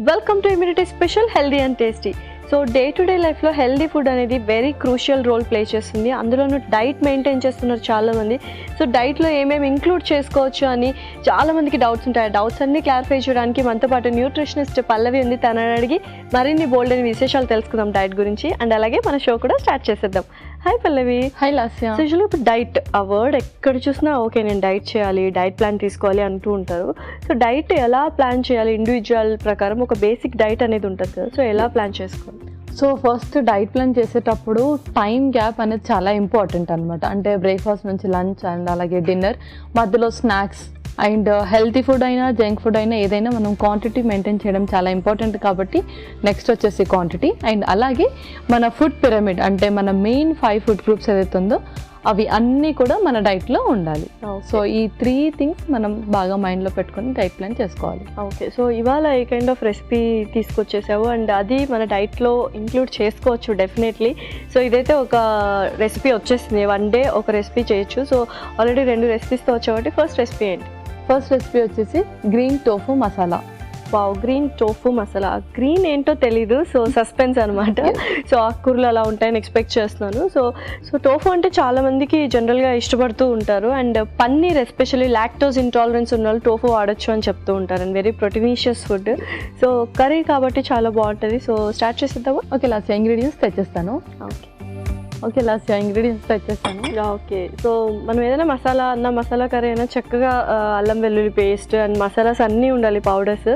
Welcome to immunity special healthy and tasty. So day to day లైఫ్లో healthy food అనేది very crucial role play చేస్తుంది. అందులోనూ diet maintain చేస్తున్నారు చాలామంది. So డైట్లో ఏమేమి ఇంక్లూడ్ చేసుకోవచ్చు అని చాలామందికి డౌట్స్ ఉంటాయి. డౌట్స్ అన్నీ క్లారిఫై చేయడానికి మనతో పాటు న్యూట్రిషనిస్ట్ పల్లవి ఉంది. తనని అడిగి మరిన్ని బోల్డ్ అని విశేషాలు తెలుసుకుందాం డైట్ గురించి. అండ్ అలాగే మన షో కూడా స్టార్ట్ చేసేద్దాం. హాయ్ పల్లవి. హాయ్ లాస్య. సో యూజువల్లీ ఇప్పుడు డైట్ ఆ వర్డ్ ఎక్కడ చూసినా ఓకే నేను డైట్ చేయాలి, డైట్ ప్లాన్ తీసుకోవాలి అంటూ ఉంటారు. సో డైట్ ఎలా ప్లాన్ చేయాలి? ఇండివిజువల్ ప్రకారం ఒక బేసిక్ డైట్ అనేది ఉంటుంది కదా, సో ఎలా ప్లాన్ చేసుకోవాలి? సో ఫస్ట్ డైట్ ప్లాన్ చేసేటప్పుడు టైం గ్యాప్ అనేది చాలా ఇంపార్టెంట్ అనమాట. అంటే బ్రేక్ఫాస్ట్ నుంచి లంచ్ అండ్ అలాగే డిన్నర్ మధ్యలో స్నాక్స్ అండ్ హెల్తీ ఫుడ్ అయినా జంక్ ఫుడ్ అయినా ఏదైనా మనం క్వాంటిటీ మెయింటైన్ చేయడం చాలా ఇంపార్టెంట్. కాబట్టి నెక్స్ట్ వచ్చేసి క్వాంటిటీ అండ్ అలాగే మన ఫుడ్ పిరమిడ్ అంటే మన మెయిన్ 5 ఫుడ్ గ్రూప్స్ ఏదైతే ఉందో అవి అన్నీ కూడా మన డైట్లో ఉండాలి. సో ఈ 3 థింగ్స్ మనం బాగా మైండ్లో పెట్టుకొని డైట్ ప్లాన్ చేసుకోవాలి. ఓకే, సో ఇవాళ ఏ కైండ్ ఆఫ్ రెసిపీ తీసుకొచ్చేసావు అండ్ అది మన డైట్లో ఇంక్లూడ్ చేసుకోవచ్చు డెఫినెట్లీ. సో ఇదైతే ఒక రెసిపీ వచ్చేసింది, వన్ డే ఒక రెసిపీ చేయొచ్చు. సో ఆల్రెడీ 2 రెసిపీస్తో వచ్చావు కాబట్టి ఫస్ట్ రెసిపీ ఏంటి? ఫస్ట్ రెసిపీ వచ్చేసి green tofu masala. Wow, green tofu masala. Green ఏంటో తెలీదు, సో సస్పెన్స్ అనమాట. సో ఆకుకూరలు అలా ఉంటాయని ఎక్స్పెక్ట్ చేస్తున్నాను. సో టోఫు అంటే చాలా మందికి జనరల్గా ఇష్టపడుతూ ఉంటారు. And paneer especially lactose intolerance ఉన్న వాళ్ళు టోఫు వాడచ్చు అని చెప్తూ ఉంటారు. And very proteinaceous food. So curry కాబట్టి చాలా బాగుంటుంది. సో స్టార్ట్ చేసేద్దామా? ఓకే లాస్య, ఇంగ్రీడియంట్స్ తెచ్చేస్తాను. ఓకే లాస్య, ఇంగ్రీడియంట్స్ తెచ్చేస్తాను. ఓకే, సో మనం ఏదైనా మసాలా కర్రీ అయినా చక్కగా అల్లం వెల్లుల్లి పేస్ట్ అండ్ మసాలాస్ అన్నీ ఉండాలి, పౌడర్స్.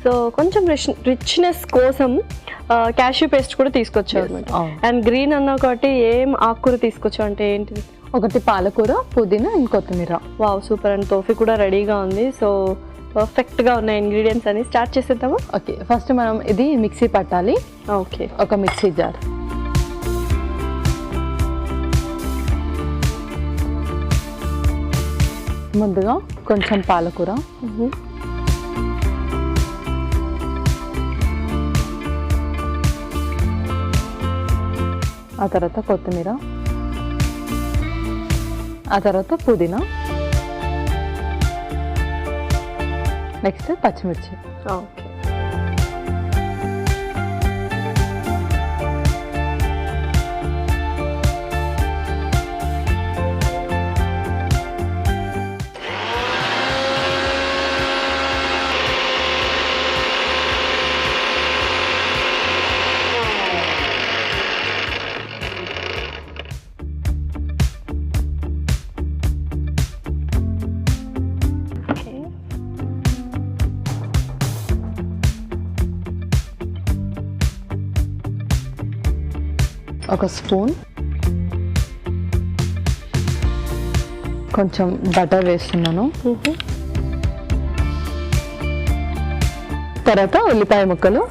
సో కొంచెం రిచ్నెస్ కోసం క్యాష్యూ పేస్ట్ కూడా తీసుకొచ్చావు అనమాట. అండ్ గ్రీన్ అన్నా కాబట్టి ఏం ఆకుకూర తీసుకొచ్చావు అంటే ఏంటిది? ఒకటి పాలకూర, పుదీనా అండ్ కొత్తిమీర. Wow, super. అండ్ టోఫీ కూడా రెడీగా ఉంది. సో పర్ఫెక్ట్గా ఉన్న ఇంగ్రీడియంట్స్ అని స్టార్ట్ చేసేద్దామా? ఓకే, ఫస్ట్ మనం ఇది మిక్సీ పట్టాలి. ఓకే, ఒక మిక్సీ జార్. ముందుగా కొంచెం పాలకూర, ఆ తర్వాత కొత్తిమీర, ఆ తర్వాత పుదీనా, నెక్స్ట్ పచ్చిమిర్చి. ఓకే, ఒక స్పూన్ కొంచెం బటర్ వేస్తున్నాను. తర్వాత ఉల్లిపాయ ముక్కలు,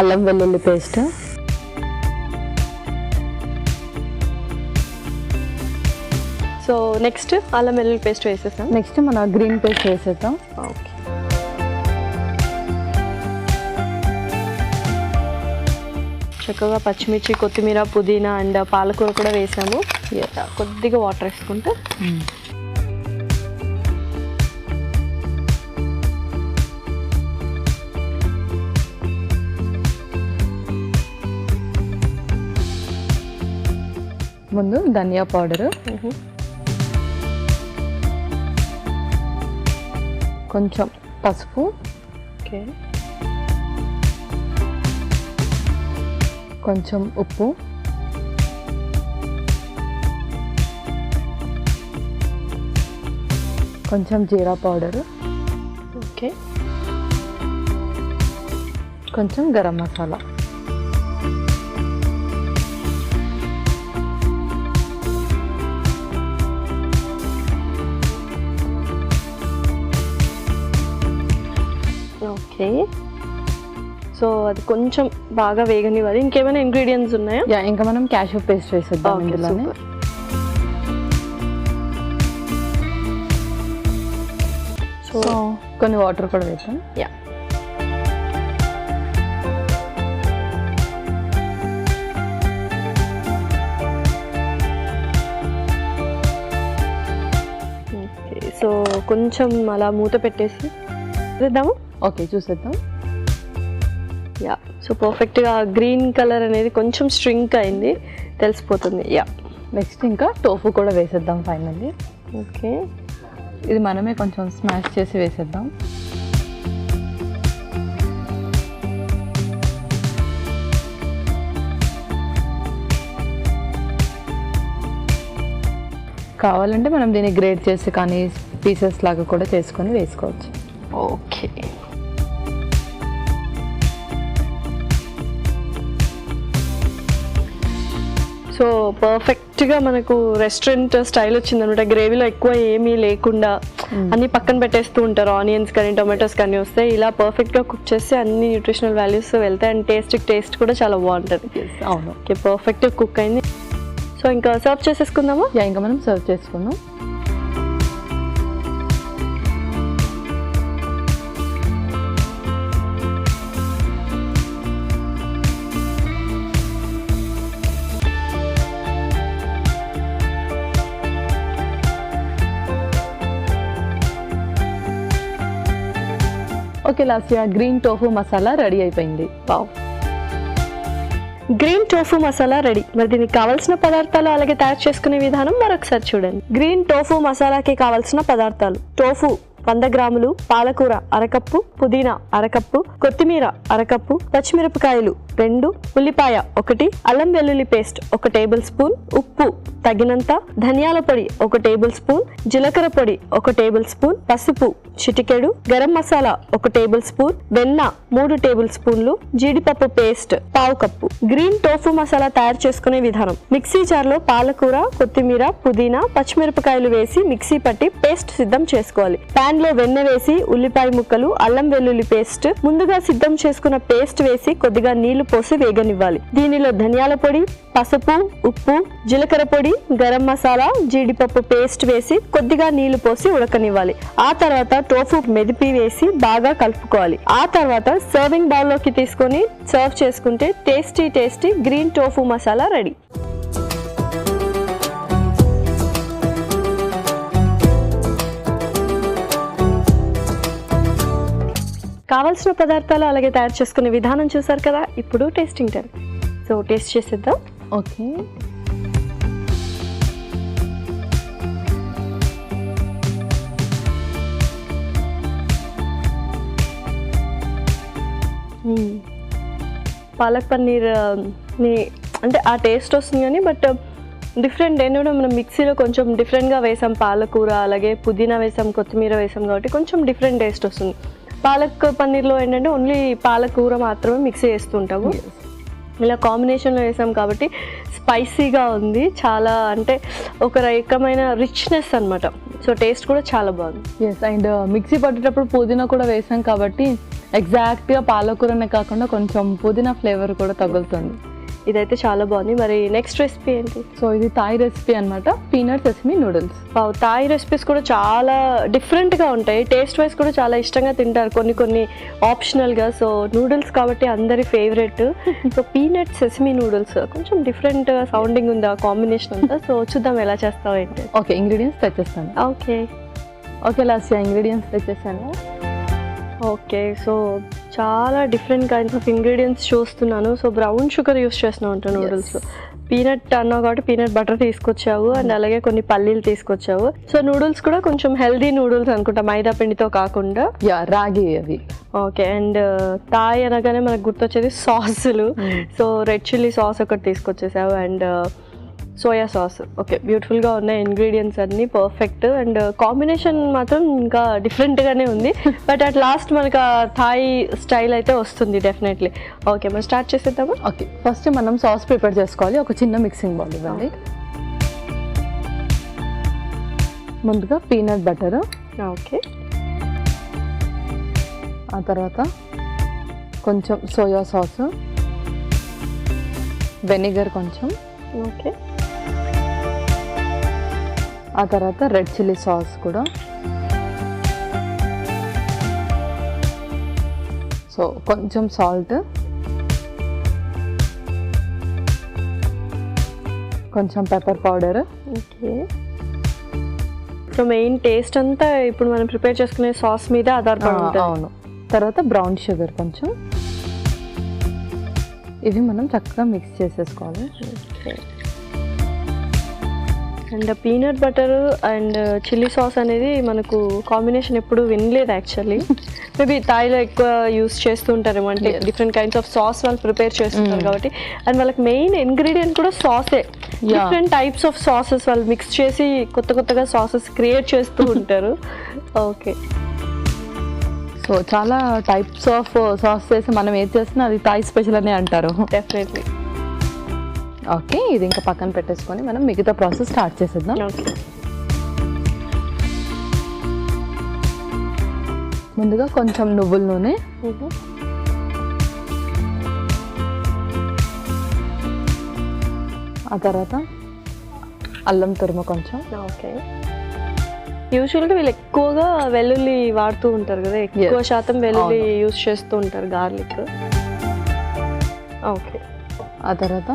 అల్లం వెల్లుల్లి పేస్ట్, సో నెక్స్ట్ అల్లం వెల్లుల్లి పేస్ట్ వేసేస్తాం. నెక్స్ట్ మన గ్రీన్ పేస్ట్ వేసేద్దాం. ఓకే, చక్కగా పచ్చిమిర్చి, కొత్తిమీర, పుదీనా అండ్ పాలకూర కూడా వేసాము. కొద్దిగా వాటర్ వేసుకుంటే ముందు ధనియా పౌడరు, కొంచెం పసుపు, ఓకే, కొంచెం ఉప్పు, కొంచెం జీరా పౌడరు, ఓకే, కొంచెం గరం మసాలా. ఓకే, సో అది కొంచెం బాగా వేగనివ్వాలి. ఇంకేమైనా ఇంగ్రీడియంట్స్ ఉన్నాయా? ఇంకా మనం క్యాష్యూ పేస్ట్ వేసేద్దాం ఇందులోనే. సో కొన్ని వాటర్ కూడా వేద్దాం. యా, సో కొంచెం అలా మూత పెట్టేసి చూద్దాము. ఓకే, చూసేద్దాం. యా, సో పర్ఫెక్ట్గా గ్రీన్ కలర్ అనేది కొంచెం స్ట్రింక్ అయింది, తెలిసిపోతుంది. యా, నెక్స్ట్ ఇంకా టోఫు కూడా వేసేద్దాం ఫైనల్లీ. ఓకే, ఇది మనమే కొంచెం స్మాష్ చేసి వేసేద్దాం. కావాలంటే మనం దీన్ని గ్రేట్ చేసి కానీ పీసెస్ లాగా కూడా చేసుకొని వేసుకోవచ్చు. ఓకే, సో పర్ఫెక్ట్గా మనకు రెస్టారెంట్ స్టైల్ వచ్చిందనమాట. గ్రేవీలో ఎక్కువ ఏమీ లేకుండా అన్ని పక్కన పెట్టేస్తూ ఉంటారు, ఆనియన్స్ కానీ టొమాటోస్ కానీ వస్తాయి. ఇలా పర్ఫెక్ట్గా కుక్ చేస్తే అన్ని న్యూట్రిషనల్ వాల్యూస్ వెళ్తాయి అండ్ టేస్ట్ కూడా చాలా బాగుంటుంది. అవును. ఓకే, పర్ఫెక్ట్గా కుక్ అయింది. సో ఇంకా సర్వ్ చేసేసుకుందామా? ఇంకా మనం సర్వ్ చేసుకుందాం. Okay Lasya, green tofu masala ready అయిపోయింది. Wow, green tofu masala ready. మరి దీనికి కావాల్సిన పదార్థాలు అలాగే తయారు చేసుకునే విధానం మరొకసారి చూడండి. గ్రీన్ టోఫు మసాలాకి కావాల్సిన పదార్థాలు: టోఫు 100 గ్రాములు, పాలకూర అరకప్పు, పుదీనా అరకప్పు, కొత్తిమీర అరకప్పు, పచ్చిమిరపకాయలు 2, ఉల్లిపాయ 1, అల్లం వెల్లుల్లి పేస్ట్ 1 టేబుల్ స్పూన్, ఉప్పు తగినంత, ధనియాల పొడి 1 టేబుల్ స్పూన్, జీలకర్ర పొడి 1 టేబుల్ స్పూన్, పసుపు చిటికెడు, గరం మసాలా 1 టేబుల్ స్పూన్, వెన్న 3 టేబుల్ స్పూన్లు, జీడిపప్పు paste 1/2 cup. Green tofu masala తయారు చేసుకునే విధానం: మిక్సీ జార్లో పాలకూర, కొత్తిమీర, పుదీనా, పచ్చిమిరపకాయలు వేసి మిక్సీ పట్టి పేస్ట్ సిద్ధం చేసుకోవాలి. పాన్ లో వెన్న వేసి ఉల్లిపాయ ముక్కలు, అల్లం వెల్లుల్లి పేస్ట్, ముందుగా సిద్ధం చేసుకున్న పేస్ట్ వేసి కొద్దిగా నీళ్లు పోసి వేగనివ్వాలి. దీనిలో ధనియాల పొడి, పసుపు, ఉప్పు, జీలకర్ర పొడి, గరం మసాలా, జీడిపప్పు పేస్ట్ వేసి కొద్దిగా నీళ్లు పోసి ఉడకనివ్వాలి. ఆ తర్వాత టోఫు మెదిపి వేసి బాగా కలుపుకోవాలి. ఆ తర్వాత సర్వింగ్ బౌల్ లోకి తీసుకొని సర్వ్ చేసుకుంటే tasty green tofu masala ready. కావాల్సిన పదార్థాలు అలాగే తయారు చేసుకునే విధానం చూసారు కదా. ఇప్పుడు టేస్టింగ్ టైం. సో టేస్ట్ చేసేద్దాం. ఓకే, పాలక్ పన్నీర్ అంటే ఆ టేస్ట్ వస్తుంది కానీ బట్ డిఫరెంట్ ఏంటంటే మనం మిక్సీలో కొంచెం డిఫరెంట్గా వేసాం. పాలకూర అలాగే పుదీనా వేసాం, కొత్తిమీర వేసాం కాబట్టి కొంచెం డిఫరెంట్ టేస్ట్ వస్తుంది. పాలక్ పన్నీర్లో ఏంటంటే ఓన్లీ పాలకూర మాత్రమే మిక్సీ చేస్తుంటాము. ఇలా కాంబినేషన్లో వేసాం కాబట్టి స్పైసీగా ఉంది చాలా, అంటే ఒక రకమైన రిచ్నెస్ అనమాట. సో టేస్ట్ కూడా చాలా బాగుంది. ఎస్, అండ్ మిక్సీ పట్టేటప్పుడు పుదీనా కూడా వేసాం కాబట్టి ఎగ్జాక్ట్గా పాలకూరనే కాకుండా కొంచెం పుదీనా ఫ్లేవర్ కూడా తగులుతుంది. ఇదైతే చాలా బాగుంది. మరి నెక్స్ట్ రెసిపీ ఏంటి? సో ఇది థాయ్ రెసిపీ అనమాట, peanut sesame noodles. Thai recipes కూడా చాలా డిఫరెంట్గా ఉంటాయి, టేస్ట్ వైజ్ కూడా చాలా ఇష్టంగా తింటారు, కొన్ని ఆప్షనల్గా. సో నూడిల్స్ కాబట్టి అందరి favourite. So peanut sesame noodles కొంచెం డిఫరెంట్ సౌండింగ్ ఉంది ఆ కాంబినేషన్ అంతా. సో చూద్దాం ఎలా చేస్తావు ఏంటి. ఓకే, ఇంగ్రీడియంట్స్ తెచ్చేస్తాను. ఓకే లాస్యా, ఇంగ్రీడియంట్స్ తెచ్చేసాను. ఓకే, సో చాలా డిఫరెంట్ కైండ్స్ ఆఫ్ ఇంగ్రీడియంట్స్ చూస్తున్నాను. సో బ్రౌన్ షుగర్ యూస్ చేస్తున్నావు అంట నూడిల్స్. పీనట్ అన్నావు కాబట్టి పీనట్ బటర్ తీసుకొచ్చావు అండ్ అలాగే కొన్ని పల్లీలు తీసుకొచ్చావు. సో నూడిల్స్ కూడా కొంచెం హెల్దీ నూడిల్స్ అనుకుంటా, మైదా పిండితో కాకుండా. రాగి అవి. ఓకే, అండ్ థాయ్ అనగానే మనకు గుర్తొచ్చేది సాసులు. సో రెడ్ చిల్లీ సాస్ ఒకటి తీసుకొచ్చేసావు అండ్ సోయా సాస్. ఓకే, బ్యూటిఫుల్గా ఉన్నాయి ఇంగ్రీడియంట్స్ అన్నీ, పర్ఫెక్ట్. అండ్ కాంబినేషన్ మాత్రం ఇంకా డిఫరెంట్గానే ఉంది. బట్ అట్ లాస్ట్ మనకు థాయ్ స్టైల్ అయితే వస్తుంది డెఫినెట్లీ. ఓకే, మనం స్టార్ట్ చేసేద్దామా? ఓకే, ఫస్ట్ మనం సాస్ ప్రిపేర్ చేసుకోవాలి. ఒక చిన్న మిక్సింగ్ బౌల్ ఇవ్వండి. ముందుగా పీనట్ బటర్. ఓకే, ఆ తర్వాత కొంచెం సోయా సాస్, వెనిగర్ కొంచెం. ఓకే, ఆ తర్వాత రెడ్ చిల్లీ సాస్ కూడా. సో కొంచెం సాల్ట్, కొంచెం pepper powder. Okay, so main taste అంతా ఇప్పుడు మనం ప్రిపేర్ చేసుకునే సాస్ మీద ఆధారపడి ఉంటుంది. అవును. తర్వాత బ్రౌన్ షుగర్ కొంచెం, ఇవి మనం చక్కగా మిక్స్ చేసేసుకోవాలి. And peanut butter and chilli sauce అనేది మనకు కాంబినేషన్ ఎప్పుడు వినలేదు యాక్చువల్లీ. మేబీ థాయిలో ఎక్కువ యూస్ చేస్తూ ఉంటారేమో, అంటే డిఫరెంట్ కైండ్స్ ఆఫ్ సాస్ వాళ్ళు ప్రిపేర్ చేస్తుంటారు కాబట్టి. అండ్ వాళ్ళకి మెయిన్ ఇంగ్రీడియంట్ కూడా సాసే. డిఫరెంట్ టైప్స్ ఆఫ్ సాసెస్ వాళ్ళు మిక్స్ చేసి కొత్తగా సాసెస్ క్రియేట్ చేస్తూ ఉంటారు. ఓకే, సో చాలా టైప్స్ ఆఫ్ సాస్ చేసి మనం ఏది చేస్తున్నా అది థాయ్ స్పెషల్ అనే అంటారు. డెఫినెట్లీ. ఓకే, ఇది ఇంకా పక్కన పెట్టేసుకొని మనం మిగతా ప్రాసెస్ స్టార్ట్ చేసేద్దాం. ఓకే, ముందుగా కొంచెం నువ్వుల నూనె, ఆ తర్వాత అల్లం తురుము కొంచెం. ఓకే, యూజువల్గా వీళ్ళు ఎక్కువగా వెల్లుల్లి వాడుతూ ఉంటారు కదా, ఎక్కువ శాతం వెల్లుల్లి యూజ్ చేస్తూ ఉంటారు, గార్లిక్. ఓకే, ఆ తర్వాత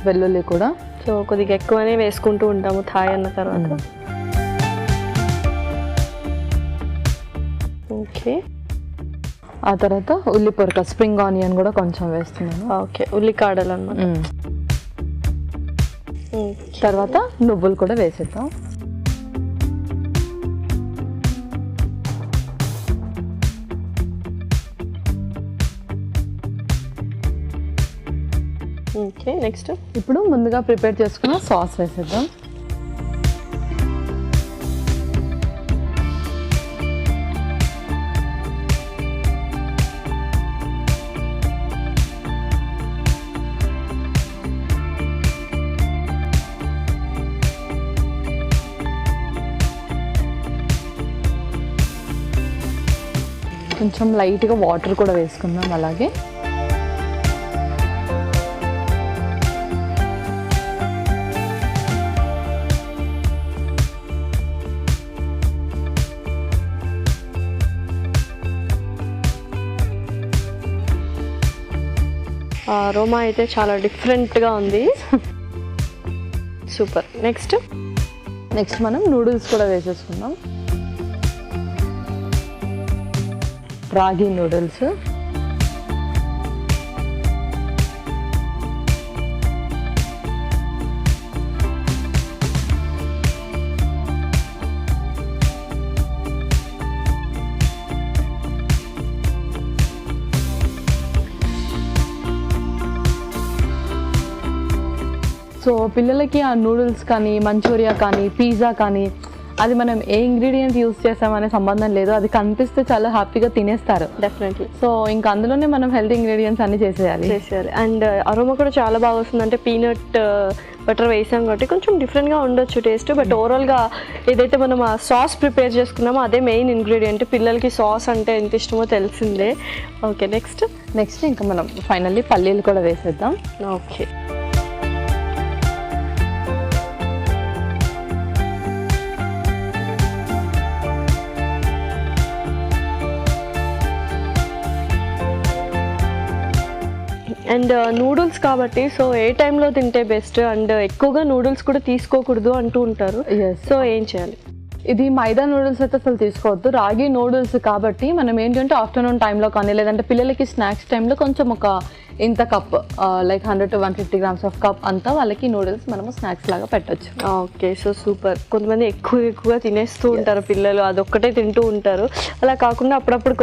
వెల్లుల్లి కూడా సో కొద్దిగా ఎక్కువనే వేసుకుంటూ ఉంటాము థాయ్ అన్న తర్వాత. ఓకే, ఆ తర్వాత ఉల్లి పొరక, స్ప్రింగ్ ఆనియన్ కూడా కొంచెం వేస్తున్నాను. ఓకే, ఉల్లికాడలు అన్నమాట. తర్వాత నువ్వులు కూడా వేసేద్దాం. ఓకే, నెక్స్ట్ ఇప్పుడు ముందుగా ప్రిపేర్ చేసుకున్న సాస్ వేసేద్దాం. కొంచెం లైట్గా వాటర్ కూడా వేసుకుందాం. అలాగే అరోమా అయితే చాలా డిఫరెంట్గా ఉంది. సూపర్. నెక్స్ట్ మనం నూడిల్స్ కూడా వేసేసుకుందాం. రాగి నూడిల్స్, సో పిల్లలకి ఆ నూడిల్స్ కానీ, మంచూరియా కానీ, పిజ్జా కానీ, అది మనం ఏ ఇంగ్రీడియంట్ యూస్ చేసామనే సంబంధం లేదు, అది కనిపిస్తే చాలా హ్యాపీగా తినేస్తారు. డెఫినెట్లీ. సో ఇంకా అందులోనే మనం హెల్తీ ఇంగ్రీడియంట్స్ అన్ని చేసేయాలి. అండ్ అరోమా కూడా చాలా బాగా వస్తుంది. అంటే పీనట్ బటర్ వేసాం కాబట్టి కొంచెం డిఫరెంట్గా ఉండొచ్చు టేస్ట్, బట్ ఓవరాల్గా ఏదైతే మనం ఆ సాస్ ప్రిపేర్ చేసుకున్నామో అదే మెయిన్ ఇంగ్రీడియంట్. పిల్లలకి సాస్ అంటే ఎంత ఇష్టమో తెలిసిందే. ఓకే, నెక్స్ట్ ఇంకా మనం ఫైనల్లీ పల్లీలు కూడా వేసేద్దాం. ఓకే, అండ్ నూడిల్స్ కాబట్టి సో ఏ టైంలో తింటే బెస్ట్, అండ్ ఎక్కువగా నూడిల్స్ కూడా తీసుకోకూడదు అంటూ ఉంటారు. సో ఏం చేయాలి? ఇది మైదా నూడిల్స్ అయితే అసలు తీసుకోవద్దు. రాగి నూడిల్స్ కాబట్టి మనం ఏంటంటే ఆఫ్టర్నూన్ టైంలో కానీ, లేదంటే పిల్లలకి స్నాక్స్ టైంలో కొంచెం ఒక ఇంత cup, like 100 to 150 grams of cup అంతా వాళ్ళకి నూడిల్స్ మనము స్నాక్స్ లాగా పెట్టచ్చు. Okay, so super. కొంతమంది ఎక్కువగా తినేస్తూ ఉంటారు పిల్లలు, అదొక్కటే తింటూ ఉంటారు. అలా కాకుండా అప్పుడప్పుడు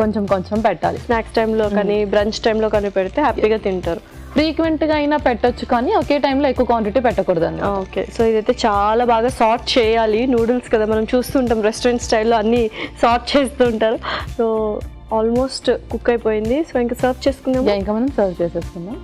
కొంచెం పెట్టాలి. స్నాక్స్ టైంలో కానీ, బ్రంచ్ టైంలో కానీ పెడితే హ్యాపీగా తింటారు. ఫ్రీక్వెంట్గా అయినా పెట్టొచ్చు, కానీ ఒకే టైంలో ఎక్కువ క్వాంటిటీ పెట్టకూడదండి. ఓకే, సో ఇదైతే చాలా బాగా సార్ట్ చేయాలి. నూడిల్స్ కదా మనం చూస్తుంటాం రెస్టారెంట్ స్టైల్లో అన్నీ సార్ట్ చేస్తూ ఉంటారు. సో ఆల్మోస్ట్ కుక్ అయిపోయింది. సో ఇంకా సర్వ్ చేసుకుందాం. ఇంకా మనం సర్వ్ చేసేసుకుందాం.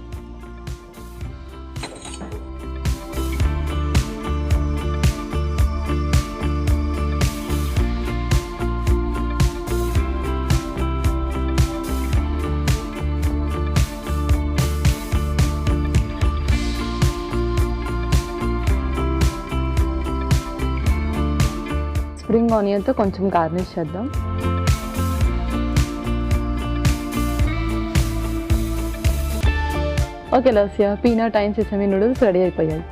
స్ప్రింగ్ ఆనియన్తో కొంచెం గార్నిష్ చేద్దాం. Okay Lasya, peanut and sesame noodles ready అయిపోయాయి.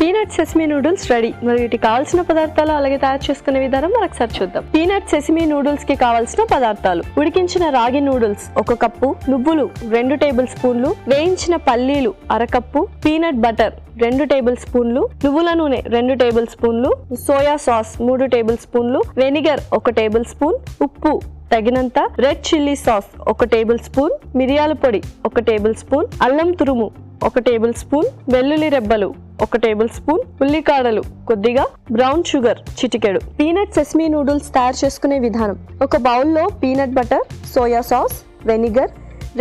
Peanut sesame noodles ready. మరి వీటికి కావాల్సిన పదార్థాలు అలాగే తయారు చేసుకునే విధానం మనఒకసారి చూద్దాం. పీనట్ సెసమీ నూడిల్స్ కి కావాల్సిన పదార్థాలు: ఉడికించిన రాగి నూడిల్స్ 1 కప్పు, నువ్వులు 2 టేబుల్ స్పూన్లు, వేయించిన పల్లీలు 1/2 కప్పు, పీనట్ బటర్ 2 టేబుల్ స్పూన్లు, నువ్వుల నూనె 2 టేబుల్ స్పూన్లు, సోయా సాస్ 3 టేబుల్ స్పూన్లు, వెనిగర్ 1 టేబుల్ స్పూన్, ఉప్పు తగినంత, red chilli sauce 1 table spoon, మిరియాల పొడి 1 టేబుల్ స్పూన్, అల్లం తురుము 1 టేబుల్ స్పూన్, వెల్లుల్లి రెబ్బలు 1 టేబుల్ స్పూన్, ఉల్లికాడలు కొద్దిగా, బ్రౌన్ షుగర్ చిటికెడు. పీనట్ సెసమీ నూడిల్స్ తయారు చేసుకునే విధానం: ఒక బౌల్లో peanut butter, soya sauce, vinegar,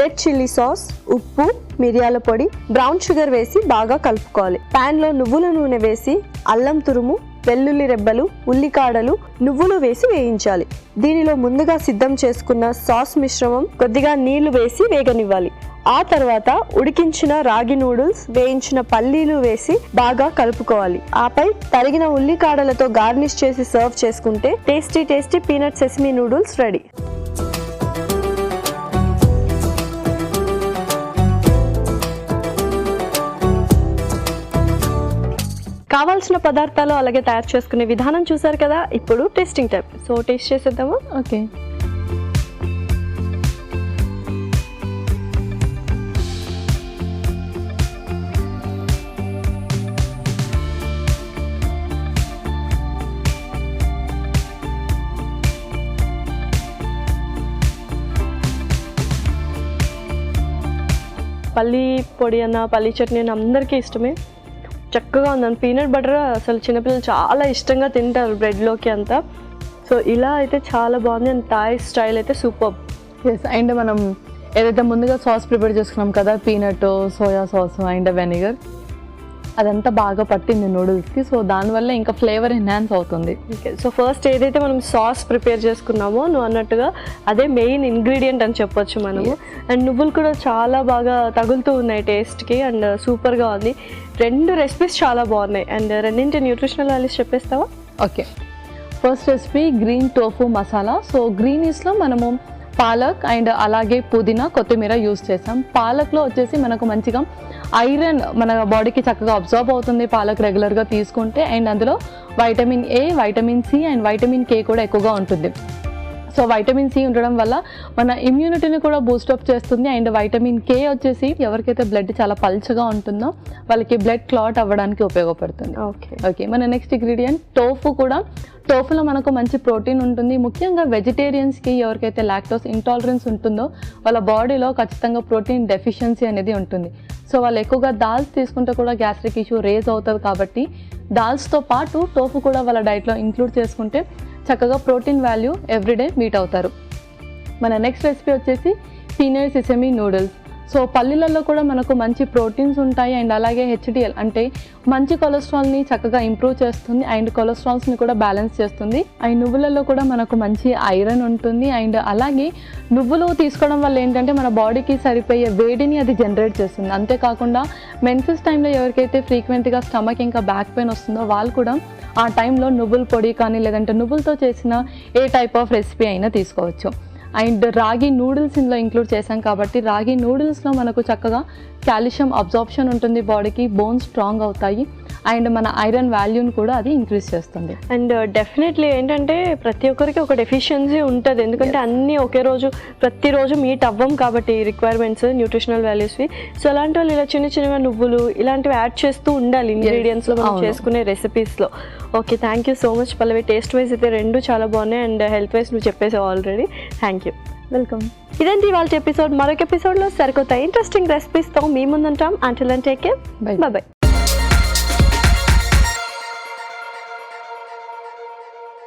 red chilli sauce, ఉప్పు, మిరియాల పొడి, బ్రౌన్ షుగర్ వేసి బాగా కలుపుకోవాలి. పాన్ లో నువ్వుల నూనె వేసి అల్లం తురుము, వెల్లుల్లి రెబ్బలు, ఉల్లికాడలు, నువ్వులు వేసి వేయించాలి. దీనిలో ముందుగా సిద్ధం చేసుకున్న సాస్ మిశ్రమం కొద్దిగా నీళ్లు వేసి వేగనివ్వాలి. ఆ తర్వాత ఉడికించిన రాగి నూడిల్స్, వేయించిన పల్లీలు వేసి బాగా కలుపుకోవాలి. ఆపై తరిగిన ఉల్లికాడలతో గార్నిష్ చేసి సర్వ్ చేసుకుంటే tasty tasty peanut sesame noodles ready. కావాల్సిన పదార్థాలు అలాగే తయారు చేసుకునే విధానం చూసారు కదా. ఇప్పుడు టేస్టింగ్ టైం. సో టేస్ట్ చేసేద్దామా? ఓకే. పల్లీ పొడి అన్న పల్లీ చట్నీ అన్న అందరికీ ఇష్టమే. చక్కగా ఉందని. పీనట్ బటర్ అసలు చిన్నపిల్లలు చాలా ఇష్టంగా తింటారు బ్రెడ్లోకి అంతా. సో ఇలా అయితే చాలా బాగుంది. అండ్ థాయ్ స్టైల్ అయితే సూపర్. ఎస్. అండ్ మనం ఏదైతే ముందుగా సాస్ ప్రిపేర్ చేసుకున్నాం కదా, peanut, soya sauce and vinegar, అదంతా బాగా పట్టింది నూడిల్స్కి. సో దానివల్ల ఇంకా ఫ్లేవర్ ఎన్హాన్స్ అవుతుంది. ఓకే. సో ఫస్ట్ ఏదైతే మనం సాస్ ప్రిపేర్ చేసుకున్నామో నువ్వు అన్నట్టుగా అదే మెయిన్ ఇంగ్రీడియంట్ అని చెప్పొచ్చు మనము. అండ్ నువ్వులు కూడా చాలా బాగా తగులుతూ ఉన్నాయి టేస్ట్కి. అండ్ సూపర్గా ఉంది. 2 రెసిపీస్ చాలా బాగున్నాయి. అండ్ రెండింటి న్యూట్రిషనల్ వాల్యూస్ చెప్పేస్తావా? Okay. First recipe green tofu masala. So గ్రీనీస్లో మనము పాలక్ అండ్ అలాగే పుదీనా, కొత్తిమీర యూస్ చేసాం. పాలక్లో వచ్చేసి మనకు మంచిగా ఐరన్ మన బాడీకి చక్కగా అబ్జర్వ్ అవుతుంది పాలక్ రెగ్యులర్గా తీసుకుంటే. అండ్ అందులో vitamin A, vitamin C and vitamin K కూడా ఎక్కువగా ఉంటుంది. సో వైటమిన్ సి ఉండడం వల్ల మన ఇమ్యూనిటీని కూడా బూస్టప్ చేస్తుంది. అండ్ వైటమిన్ కే వచ్చేసి ఎవరికైతే బ్లడ్ చాలా పల్చగా ఉంటుందో వాళ్ళకి బ్లడ్ క్లాట్ అవ్వడానికి ఉపయోగపడుతుంది. ఓకే. మన నెక్స్ట్ ఇంగ్రీడియంట్ టోఫు. కూడా టోఫులో మనకు మంచి ప్రోటీన్ ఉంటుంది. ముఖ్యంగా వెజిటేరియన్స్కి ఎవరికైతే లాక్టోస్ ఇంటాలరెన్స్ ఉంటుందో వాళ్ళ బాడీలో ఖచ్చితంగా ప్రోటీన్ డెఫిషియన్సీ అనేది ఉంటుంది. సో వాళ్ళు ఎక్కువగా దాల్స్ తీసుకుంటే కూడా గ్యాస్ట్రిక్ ఇష్యూ రేజ్ అవుతుంది. కాబట్టి దాల్స్తో పాటు టోఫు కూడా వాళ్ళ డైట్లో ఇంక్లూడ్ చేసుకుంటే చక్కగా ప్రోటీన్ వాల్యూ ఎవ్రీడే మీట్ అవుతారు. మన నెక్స్ట్ రెసిపీ వచ్చేసి పీనట్ సెసమీ నూడిల్స్. సో పల్లీలలో కూడా మనకు మంచి ప్రోటీన్స్ ఉంటాయి. అండ్ అలాగే హెచ్డిఎల్ అంటే మంచి కొలెస్ట్రాల్ని చక్కగా ఇంప్రూవ్ చేస్తుంది. అండ్ కొలెస్ట్రాల్స్ని కూడా బ్యాలెన్స్ చేస్తుంది. అండ్ నువ్వులలో కూడా మనకు మంచి ఐరన్ ఉంటుంది. అండ్ అలాగే నువ్వులు తీసుకోవడం వల్ల ఏంటంటే మన బాడీకి సరిపోయే వేడిని అది జనరేట్ చేస్తుంది. అంతేకాకుండా మెన్సెస్ టైంలో ఎవరికైతే ఫ్రీక్వెంట్గా స్టమక్ ఇంకా బ్యాక్ పెయిన్ వస్తుందో వాళ్ళు కూడా ఆ టైంలో నువ్వుల పొడి కానీ లేదంటే నువ్వులతో చేసిన ఏ టైప్ ఆఫ్ రెసిపీ అయినా తీసుకోవచ్చు. అండ్ రాగి నూడిల్స్ ఇందులో ఇంక్లూడ్ చేశాం కాబట్టి రాగి నూడిల్స్లో మనకు చక్కగా కాల్షియం అబ్జార్ప్షన్ ఉంటుంది, బాడీకి బోన్స్ స్ట్రాంగ్ అవుతాయి. అండ్ మన ఐరన్ వాల్యూని కూడా అది ఇంక్రీజ్ చేస్తుంది. అండ్ డెఫినెట్లీ ఏంటంటే ప్రతి ఒక్కరికి ఒక డెఫిషియన్సీ ఉంటుంది. ఎందుకంటే అన్నీ ఒకే రోజు ప్రతిరోజు మీట్ అవ్వం కాబట్టి రిక్వైర్మెంట్స్ న్యూట్రిషనల్ వాల్యూస్వి. సో అలాంటి వాళ్ళు ఇలా చిన్న చిన్నగా నువ్వులు ఇలాంటివి యాడ్ చేస్తూ ఉండాలి ఇంగ్రీడియంట్స్లో మనం చేసుకునే రెసిపీస్లో. Okay, thank you so much Pallavi. Taste wise అయితే 2 చాలా బాగున్నాయి. అండ్ హెల్త్ వైజ్ నువ్వు చెప్పేసావు ఆల్రెడీ. Thank you. వెల్కమ్. ఇదండి ఇవాళ ఎపిసోడ్. మరొక ఎపిసోడ్లో సరికొత్త ఇంట్రెస్టింగ్ రెసిపీస్తో మీ ముందుంటాం. Until then take care. Bye by.